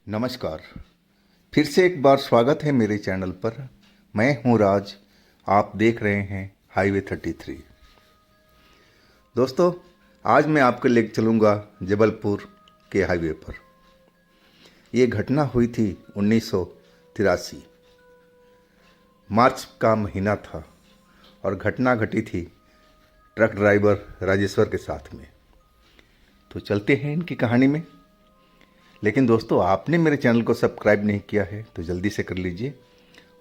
नमस्कार। फिर से एक बार स्वागत है मेरे चैनल पर। मैं हूं राज। आप देख रहे हैं हाईवे 33। दोस्तों, आज मैं आपको ले चलूँगा जबलपुर के हाईवे पर। ये घटना हुई थी 1983। मार्च का महीना था और घटना घटी थी ट्रक ड्राइवर राजेश्वर के साथ में। तो चलते हैं इनकी कहानी में। लेकिन दोस्तों, आपने मेरे चैनल को सब्सक्राइब नहीं किया है तो जल्दी से कर लीजिए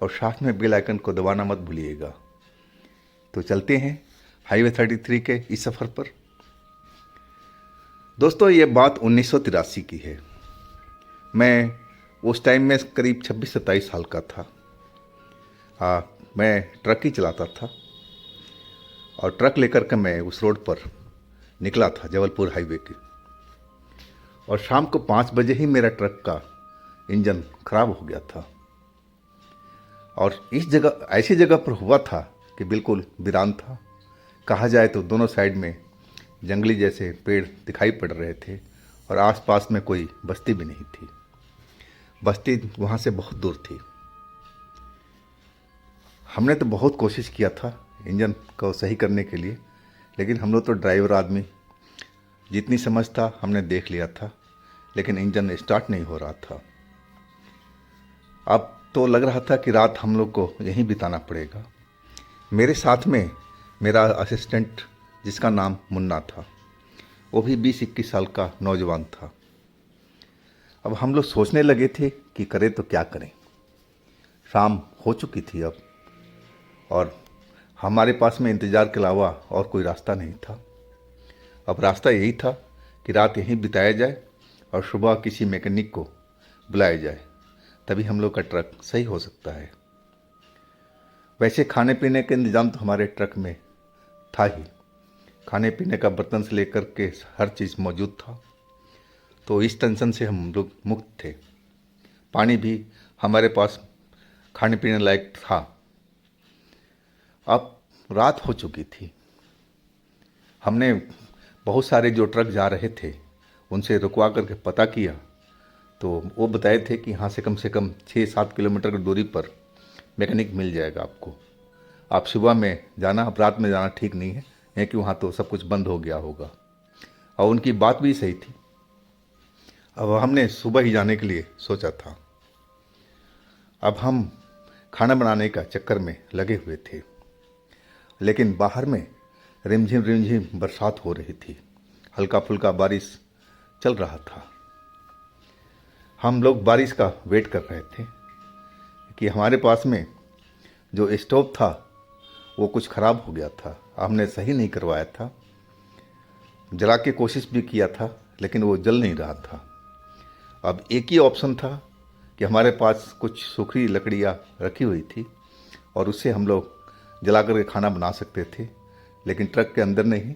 और साथ में बेल आइकन को दबाना मत भूलिएगा। तो चलते हैं हाईवे 33 के इस सफ़र पर। दोस्तों, ये बात 1983 की है। मैं उस टाइम में करीब 26-27 साल का था। मैं ट्रक ही चलाता था और ट्रक लेकर के मैं उस रोड पर निकला था जबलपुर हाईवे की। और शाम को 5 बजे ही मेरा ट्रक का इंजन खराब हो गया था। और इस जगह ऐसी जगह पर हुआ था कि बिल्कुल वीरान था। कहा जाए तो दोनों साइड में जंगली जैसे पेड़ दिखाई पड़ रहे थे और आसपास में कोई बस्ती भी नहीं थी। बस्ती वहाँ से बहुत दूर थी। हमने तो बहुत कोशिश किया था इंजन को सही करने के लिए, लेकिन हम लोग तो ड्राइवर आदमी, जितनी समझ था हमने देख लिया था, लेकिन इंजन स्टार्ट नहीं हो रहा था। अब तो लग रहा था कि रात हम लोग को यहीं बिताना पड़ेगा। मेरे साथ में मेरा असिस्टेंट, जिसका नाम मुन्ना था, वो भी 20-21 साल का नौजवान था। अब हम लोग सोचने लगे थे कि करें तो क्या करें। शाम हो चुकी थी अब, और हमारे पास में इंतज़ार के अलावा और कोई रास्ता नहीं था। अब रास्ता यही था कि रात यहीं बिताया जाए और सुबह किसी मैकेनिक को बुलाया जाए, तभी हम लोग का ट्रक सही हो सकता है। वैसे खाने पीने का इंतज़ाम तो हमारे ट्रक में था ही। खाने पीने का बर्तन से लेकर के हर चीज़ मौजूद था, तो इस टेंशन से हम लोग मुक्त थे। पानी भी हमारे पास खाने पीने लायक था। अब रात हो चुकी थी। हमने बहुत सारे जो ट्रक जा रहे थे उनसे रुकवा करके पता किया, तो वो बताए थे कि यहाँ से कम 6-7 किलोमीटर की दूरी पर मैकेनिक मिल जाएगा आपको। आप सुबह में जाना, अब रात में जाना ठीक नहीं है, क्योंकि वहाँ तो सब कुछ बंद हो गया होगा। और उनकी बात भी सही थी। अब हमने सुबह ही जाने के लिए सोचा था। अब हम खाना बनाने का चक्कर में लगे हुए थे, लेकिन बाहर में रिमझिम रिमझिम बरसात हो रही थी। हल्का फुल्का बारिश चल रहा था। हम लोग बारिश का वेट कर रहे थे कि हमारे पास में जो स्टोव था वो कुछ ख़राब हो गया था। हमने सही नहीं करवाया था। जला के कोशिश भी किया था, लेकिन वो जल नहीं रहा था। अब एक ही ऑप्शन था कि हमारे पास कुछ सूखी लकड़ियाँ रखी हुई थी और उससे हम लोग जला करके खाना बना सकते थे, लेकिन ट्रक के अंदर नहीं,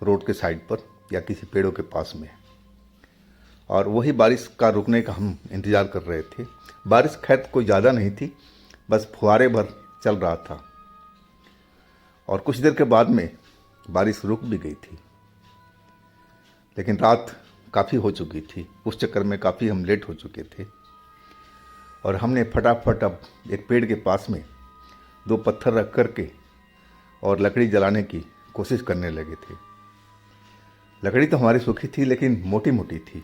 रोड के साइड पर या किसी पेड़ों के पास में। और वही बारिश का रुकने का हम इंतज़ार कर रहे थे। बारिश खैर कोई ज़्यादा नहीं थी, बस फुहारे भर चल रहा था। और कुछ देर के बाद में बारिश रुक भी गई थी, लेकिन रात काफ़ी हो चुकी थी। उस चक्कर में काफ़ी हम लेट हो चुके थे और हमने फटाफट अब एक पेड़ के पास में 2 पत्थर रख करके और लकड़ी जलाने की कोशिश करने लगे थे। लकड़ी तो हमारी सूखी थी, लेकिन मोटी मोटी थी।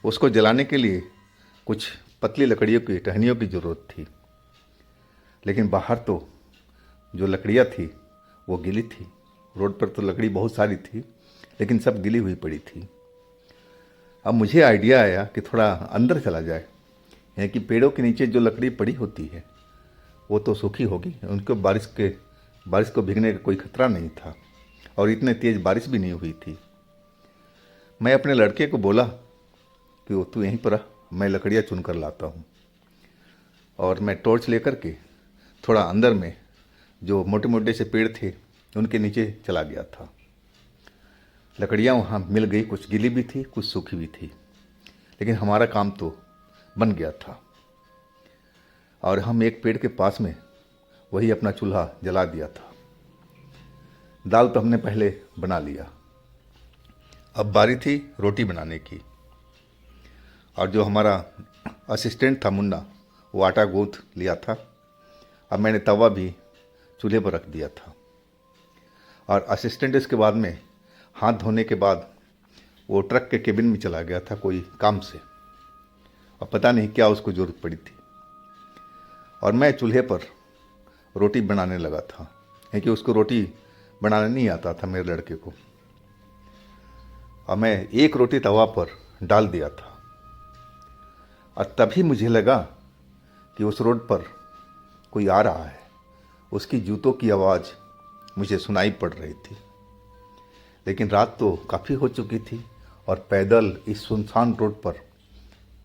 उसको जलाने के लिए कुछ पतली लकड़ियों की टहनियों की ज़रूरत थी, लेकिन बाहर तो जो लकड़ियाँ थी वो गीली थी। रोड पर तो लकड़ी बहुत सारी थी, लेकिन सब गीली हुई पड़ी थी। अब मुझे आइडिया आया कि थोड़ा अंदर चला जाए, यानी कि पेड़ों के नीचे जो लकड़ी पड़ी होती है वो तो सूखी होगी, उनको बारिश को भीगने का कोई खतरा नहीं था और इतने तेज़ बारिश भी नहीं हुई थी। मैं अपने लड़के को बोला कि वो तू यहीं पर आ, मैं लकड़ियाँ चुन कर लाता हूँ। और मैं टॉर्च लेकर के थोड़ा अंदर में जो मोटे मोटे से पेड़ थे उनके नीचे चला गया था। लकड़ियाँ वहाँ मिल गई, कुछ गीली भी थी, कुछ सूखी भी थी, लेकिन हमारा काम तो बन गया था। और हम एक पेड़ के पास में वही अपना चूल्हा जला दिया था। दाल तो हमने पहले बना लिया। अब बारी थी रोटी बनाने की। और जो हमारा असिस्टेंट था मुन्ना, वो आटा गूँथ लिया था। अब मैंने तवा भी चूल्हे पर रख दिया था और असिस्टेंट इसके बाद में हाथ धोने के बाद वो ट्रक के केबिन में चला गया था कोई काम से, और पता नहीं क्या उसको ज़रूरत पड़ी थी। और मैं चूल्हे पर रोटी बनाने लगा था, क्योंकि उसको रोटी बनाना नहीं आता था मेरे लड़के को। और मैं एक रोटी तवा पर डाल दिया था और तभी मुझे लगा कि उस रोड पर कोई आ रहा है। उसकी जूतों की आवाज़ मुझे सुनाई पड़ रही थी, लेकिन रात तो काफ़ी हो चुकी थी और पैदल इस सुनसान रोड पर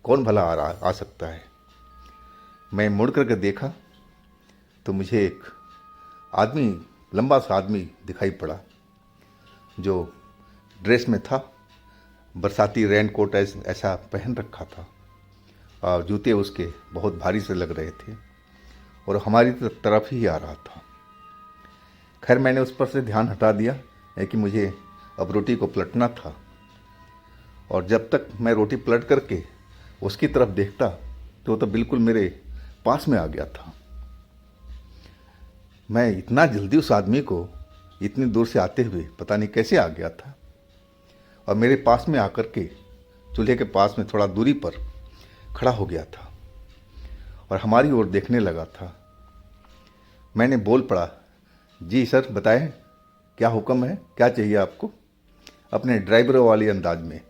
कौन भला आ सकता है। मैं मुड़ करके देखा तो मुझे एक आदमी, लंबा सा आदमी दिखाई पड़ा, जो ड्रेस में था, बरसाती रेन कोट ऐसा पहन रखा था और जूते उसके बहुत भारी से लग रहे थे और हमारी तरफ ही आ रहा था। खैर मैंने उस पर से ध्यान हटा दिया है कि मुझे अब रोटी को पलटना था, और जब तक मैं रोटी पलट करके उसकी तरफ देखता तो वो तो बिल्कुल मेरे पास में आ गया था। मैं इतना जल्दी उस आदमी को इतनी दूर से आते हुए पता नहीं कैसे आ गया था, और मेरे पास में आकर के चूल्हे के पास में थोड़ा दूरी पर खड़ा हो गया था और हमारी ओर देखने लगा था। मैंने बोल पड़ा, जी सर बताएं, क्या हुक्म है, क्या चाहिए आपको, अपने ड्राइवरों वाले अंदाज में।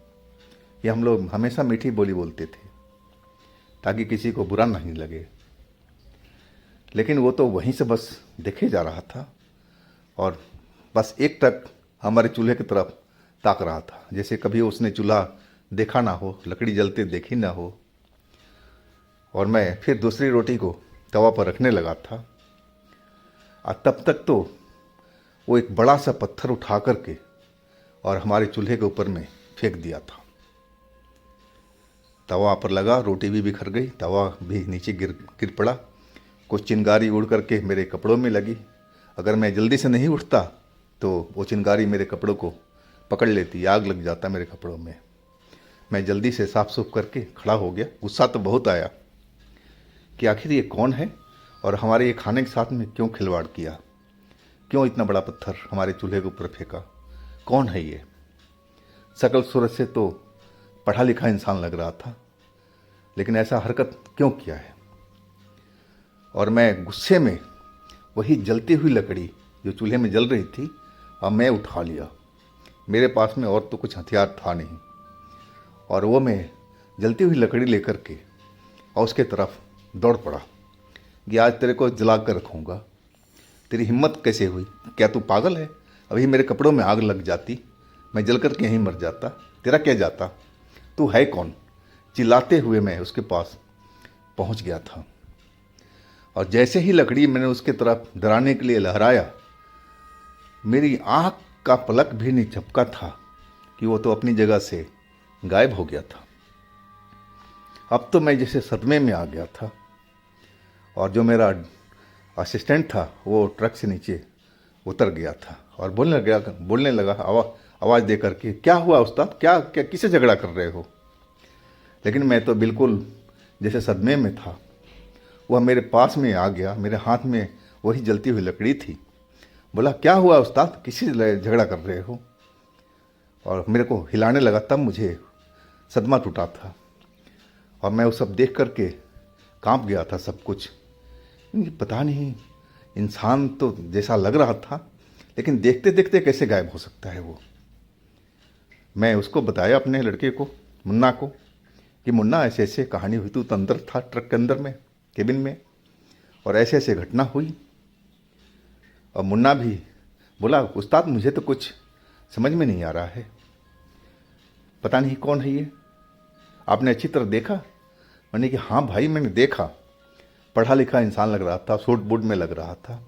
ये हम लोग हमेशा मीठी बोली बोलते थे ताकि किसी को बुरा नहीं लगे। लेकिन वो तो वहीं से बस देखे जा रहा था और बस एक टक हमारे चूल्हे की तरफ ताक रहा था, जैसे कभी उसने चूल्हा देखा ना हो, लकड़ी जलते देखी ना हो। और मैं फिर दूसरी रोटी को तवा पर रखने लगा था और तब तक तो वो एक बड़ा सा पत्थर उठा करके और हमारे चूल्हे के ऊपर में फेंक दिया था। तवा पर लगा, रोटी भी बिखर गई, तवा भी नीचे गिर पड़ा। कुछ चिंगारी उड़ करके मेरे कपड़ों में लगी। अगर मैं जल्दी से नहीं उठता तो वो चिंगारी मेरे कपड़ों को पकड़ लेती, आग लग जाता मेरे कपड़ों में। मैं जल्दी से साफ सूफ करके खड़ा हो गया। गुस्सा तो बहुत आया कि आखिर ये कौन है और हमारे ये खाने के साथ में क्यों खिलवाड़ किया, क्यों इतना बड़ा पत्थर हमारे चूल्हे के ऊपर फेंका, कौन है ये। शकल सूरत से तो पढ़ा लिखा इंसान लग रहा था, लेकिन ऐसा हरकत क्यों किया है। और मैं गुस्से में वही जलती हुई लकड़ी जो चूल्हे में जल रही थी अब मैं उठा लिया। मेरे पास में और तो कुछ हथियार था नहीं, और वो मैं जलती हुई लकड़ी लेकर के और उसके तरफ दौड़ पड़ा कि आज तेरे को जला कर रखूँगा। तेरी हिम्मत कैसे हुई, क्या तू पागल है, अभी मेरे कपड़ों में आग लग जाती, मैं जल कर के यहीं मर जाता, तेरा क्या जाता, तू है कौन। चिल्लाते हुए मैं उसके पास पहुंच गया था और जैसे ही लकड़ी मैंने उसके तरफ डराने के लिए लहराया, मेरी आँख का पलक भी नहीं झपका था कि वो तो अपनी जगह से गायब हो गया था। अब तो मैं जैसे सदमे में आ गया था, और जो मेरा असिस्टेंट था वो ट्रक से नीचे उतर गया था और बोलने लगा आवाज़ दे करके, क्या हुआ उस्ताद, क्या क्या किससे झगड़ा कर रहे हो। लेकिन मैं तो बिल्कुल जैसे सदमे में था। वह मेरे पास में आ गया, मेरे हाथ में वही जलती हुई लकड़ी थी। बोला, क्या हुआ उस्ताद, किसी से झगड़ा कर रहे हो, और मेरे को हिलाने लगा। तब मुझे सदमा टूटा था और मैं वो सब देख करके कांप गया था सब कुछ। पता नहीं, इंसान तो जैसा लग रहा था, लेकिन देखते देखते कैसे गायब हो सकता है वो। मैं उसको बताया अपने लड़के को, मुन्ना को, कि मुन्ना ऐसे ऐसे कहानी हुई, तू तो अंदर था ट्रक के अंदर में, केबिन में, और ऐसे ऐसे घटना हुई। और मुन्ना भी बोला, उस्ताद मुझे तो कुछ समझ में नहीं आ रहा है, पता नहीं कौन है ये, आपने अच्छी तरह देखा। मैंने कि हाँ भाई मैंने देखा, पढ़ा लिखा इंसान लग रहा था, सूट बूट में लग रहा था,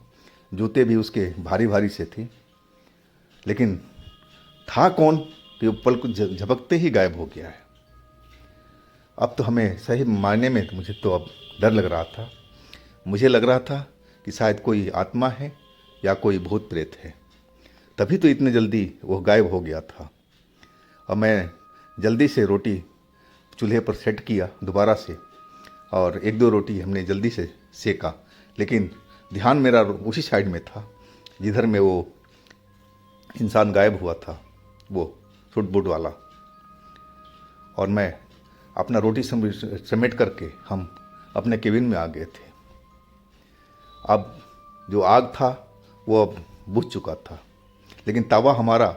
जूते भी उसके भारी भारी से थे, लेकिन था कौन कि पल को झपकते ही गायब हो गया है। अब तो हमें सही मायने में मुझे तो अब डर लग रहा था। मुझे लग रहा था कि शायद कोई आत्मा है या कोई भूत प्रेत है, तभी तो इतने जल्दी वो गायब हो गया था। और मैं जल्दी से रोटी चूल्हे पर सेट किया दोबारा से और एक दो रोटी हमने जल्दी से सेका, लेकिन ध्यान मेरा उसी साइड में था जिधर में वो इंसान गायब हुआ था, वो सूट बूट वाला। और मैं अपना रोटी समेट करके हम अपने केबिन में आ गए थे। अब जो आग था वो अब बुझ चुका था, लेकिन तवा हमारा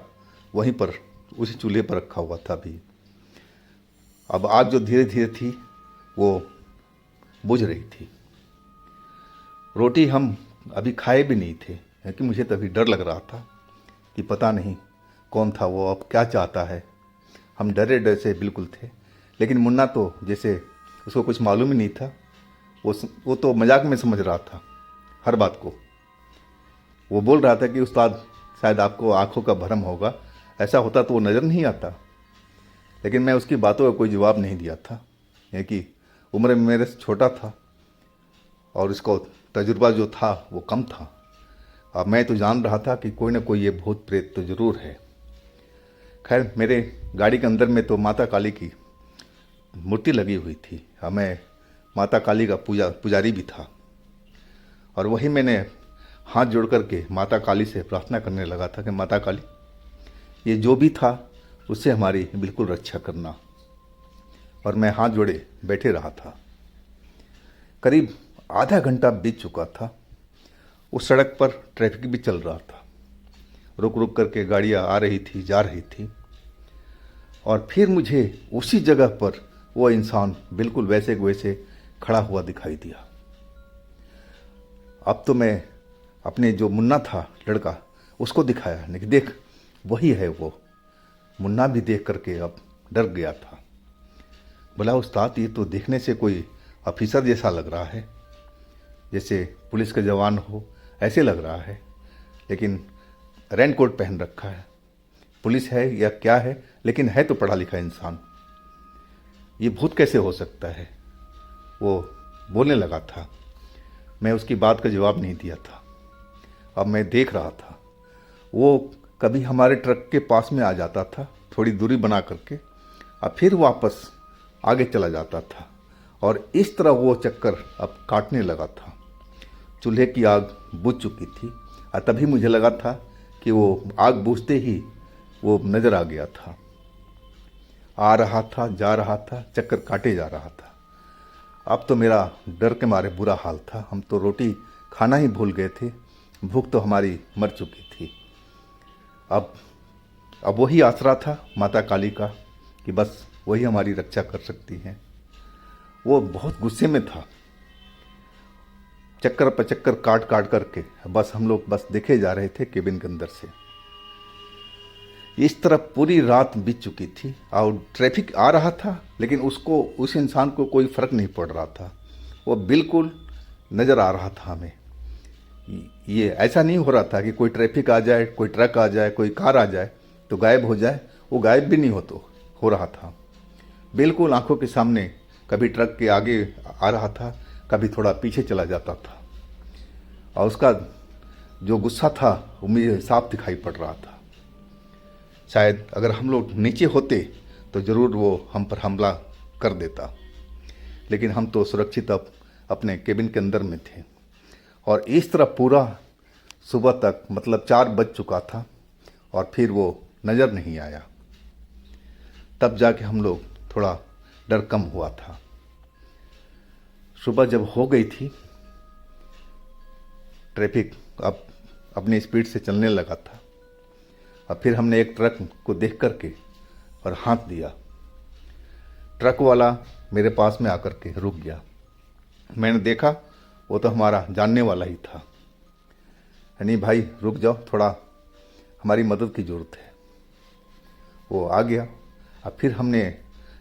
वहीं पर उसी चूल्हे पर रखा हुआ था अभी। अब आग जो धीरे धीरे थी वो बुझ रही थी। रोटी हम अभी खाए भी नहीं थे, क्योंकि मुझे तभी डर लग रहा था कि पता नहीं कौन था वो, अब क्या चाहता है। हम डरे डर से बिल्कुल थे। लेकिन मुन्ना तो जैसे उसको कुछ मालूम ही नहीं था, वो तो मजाक में समझ रहा था हर बात को। वो बोल रहा था कि उस्ताद शायद आपको आंखों का भ्रम होगा, ऐसा होता तो वो नज़र नहीं आता। लेकिन मैं उसकी बातों का कोई जवाब नहीं दिया था, क्योंकि उम्र में मेरे से छोटा था और इसको तजुर्बा जो था वो कम था। अब मैं तो जान रहा था कि कोई ना कोई ये भूत प्रेत तो ज़रूर है। खैर, मेरे गाड़ी के अंदर में तो माता काली की मूर्ति लगी हुई थी। अब मैं माता काली का पुजारी भी था, और वही मैंने हाथ जोड़ करके माता काली से प्रार्थना करने लगा था कि माता काली, ये जो भी था उससे हमारी बिल्कुल रक्षा करना। और मैं हाथ जोड़े बैठे रहा था। करीब आधा घंटा बीत चुका था। उस सड़क पर ट्रैफिक भी चल रहा था, रुक रुक करके गाड़ियाँ आ रही थी, जा रही थी। और फिर मुझे उसी जगह पर वो इंसान बिल्कुल वैसे वैसे खड़ा हुआ दिखाई दिया। अब तो मैं अपने जो मुन्ना था लड़का, उसको दिखाया, नहीं देख वही है वो। मुन्ना भी देख करके अब डर गया था। बोला, उस्ताद ये तो देखने से कोई ऑफिसर जैसा लग रहा है, जैसे पुलिस का जवान हो ऐसे लग रहा है, लेकिन रेन कोट पहन रखा है। पुलिस है या क्या है, लेकिन है तो पढ़ा लिखा इंसान। ये भूत कैसे हो सकता है? वो बोलने लगा था। मैं उसकी बात का जवाब नहीं दिया था। अब मैं देख रहा था, वो कभी हमारे ट्रक के पास में आ जाता था थोड़ी दूरी बना करके, और फिर वापस आगे चला जाता था, और इस तरह वो चक्कर अब काटने लगा था। चूल्हे की आग बुझ चुकी थी, और तभी मुझे लगा था कि वो आग बुझते ही वो नज़र आ गया था। आ रहा था, जा रहा था, चक्कर काटे जा रहा था। अब तो मेरा डर के मारे बुरा हाल था। हम तो रोटी खाना ही भूल गए थे, भूख तो हमारी मर चुकी थी। अब वही आसरा था माता काली का कि बस वही हमारी रक्षा कर सकती हैं। वो बहुत गुस्से में था। चक्कर पर चक्कर काट काट करके बस हम लोग बस देखे जा रहे थे केबिन के अंदर से। इस तरह पूरी रात बीत चुकी थी, और ट्रैफिक आ रहा था, लेकिन उसको, उस इंसान को कोई फर्क नहीं पड़ रहा था। वो बिल्कुल नज़र आ रहा था हमें। ये ऐसा नहीं हो रहा था कि कोई ट्रैफिक आ जाए, कोई ट्रक आ जाए, कोई कार आ जाए तो गायब हो जाए। वो गायब भी नहीं हो रहा था। बिल्कुल आंखों के सामने कभी ट्रक के आगे आ रहा था, कभी थोड़ा पीछे चला जाता था, और उसका जो गुस्सा था वो मुझे साफ दिखाई पड़ रहा था। शायद अगर हम लोग नीचे होते तो ज़रूर वो हम पर हमला कर देता, लेकिन हम तो सुरक्षित अब अपने केबिन के अंदर में थे। और इस तरह पूरा सुबह तक, मतलब 4 बज चुका था, और फिर वो नज़र नहीं आया। तब जाके हम लोग थोड़ा डर कम हुआ था। सुबह जब हो गई थी, ट्रैफिक अब अपनी स्पीड से चलने लगा था, और फिर हमने एक ट्रक को देख करके और हाथ दिया। ट्रक वाला मेरे पास में आकर के रुक गया। मैंने देखा वो तो हमारा जानने वाला ही था। नहीं भाई रुक जाओ, थोड़ा हमारी मदद की ज़रूरत है। वो आ गया। अब फिर हमने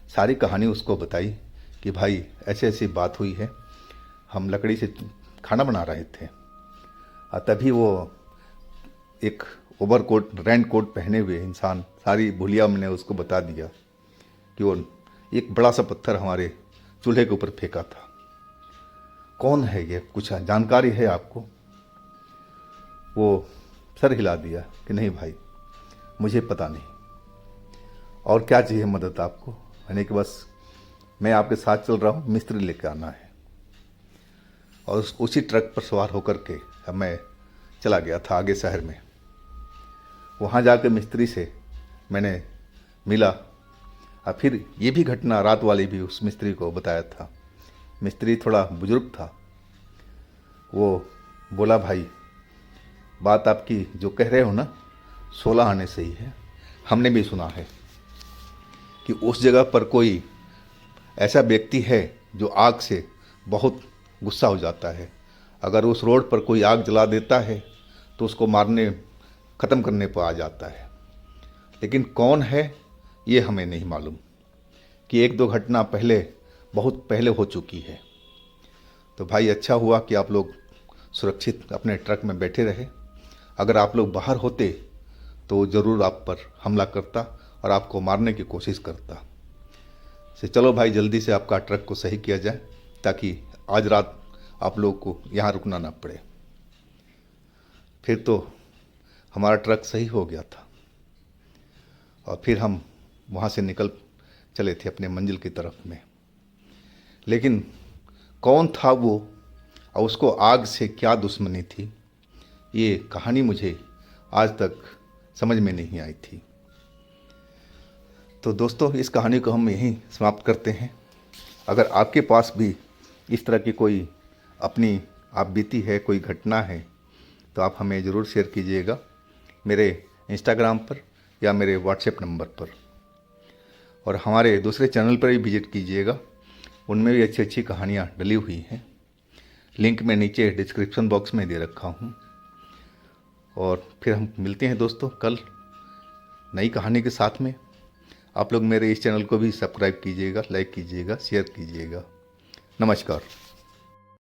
सारी कहानी उसको बताई कि भाई ऐसे ऐसी बात हुई है, हम लकड़ी से खाना बना रहे थे। और तभी वो एक ओवरकोट, रेन कोट पहने हुए इंसान, सारी भूलिया मैंने उसको बता दिया कि वो एक बड़ा सा पत्थर हमारे चूल्हे के ऊपर फेंका था। कौन है ये, कुछ जानकारी है आपको? वो सर हिला दिया कि नहीं भाई, मुझे पता नहीं। और क्या चाहिए मदद आपको? यानी कि बस मैं आपके साथ चल रहा हूँ, मिस्त्री लेकर आना है। और उसी ट्रक पर सवार होकर के अब मैं चला गया था आगे शहर में। वहाँ जाकर मिस्त्री से मैंने मिला और फिर ये भी घटना रात वाली भी उस मिस्त्री को बताया था। मिस्त्री थोड़ा बुजुर्ग था। वो बोला, भाई बात आपकी जो कह रहे हो ना 16 आने से ही है। हमने भी सुना है कि उस जगह पर कोई ऐसा व्यक्ति है जो आग से बहुत गुस्सा हो जाता है। अगर उस रोड पर कोई आग जला देता है तो उसको मारने ख़त्म करने पर आ जाता है। लेकिन कौन है ये हमें नहीं मालूम, कि एक दो घटना पहले बहुत पहले हो चुकी है। तो भाई अच्छा हुआ कि आप लोग सुरक्षित अपने ट्रक में बैठे रहे। अगर आप लोग बाहर होते तो ज़रूर आप पर हमला करता और आपको मारने की कोशिश करता। से चलो भाई जल्दी से आपका ट्रक को सही किया जाए ताकि आज रात आप लोग को यहाँ रुकना ना पड़े। फिर तो हमारा ट्रक सही हो गया था और फिर हम वहाँ से निकल चले थे अपने मंजिल की तरफ में। लेकिन कौन था वो और उसको आग से क्या दुश्मनी थी, ये कहानी मुझे आज तक समझ में नहीं आई थी। तो दोस्तों इस कहानी को हम यहीं समाप्त करते हैं। अगर आपके पास भी इस तरह की कोई अपनी आप बीती है, कोई घटना है, तो आप हमें ज़रूर शेयर कीजिएगा मेरे इंस्टाग्राम पर या मेरे व्हाट्सएप नंबर पर। और हमारे दूसरे चैनल पर भी विजिट कीजिएगा, उनमें भी अच्छी अच्छी कहानियाँ डली हुई हैं। लिंक मैं नीचे डिस्क्रिप्शन बॉक्स में दे रखा हूँ। और फिर हम मिलते हैं दोस्तों कल नई कहानी के साथ में। आप लोग मेरे इस चैनल को भी सब्सक्राइब कीजिएगा, लाइक कीजिएगा, शेयर कीजिएगा। नमस्कार।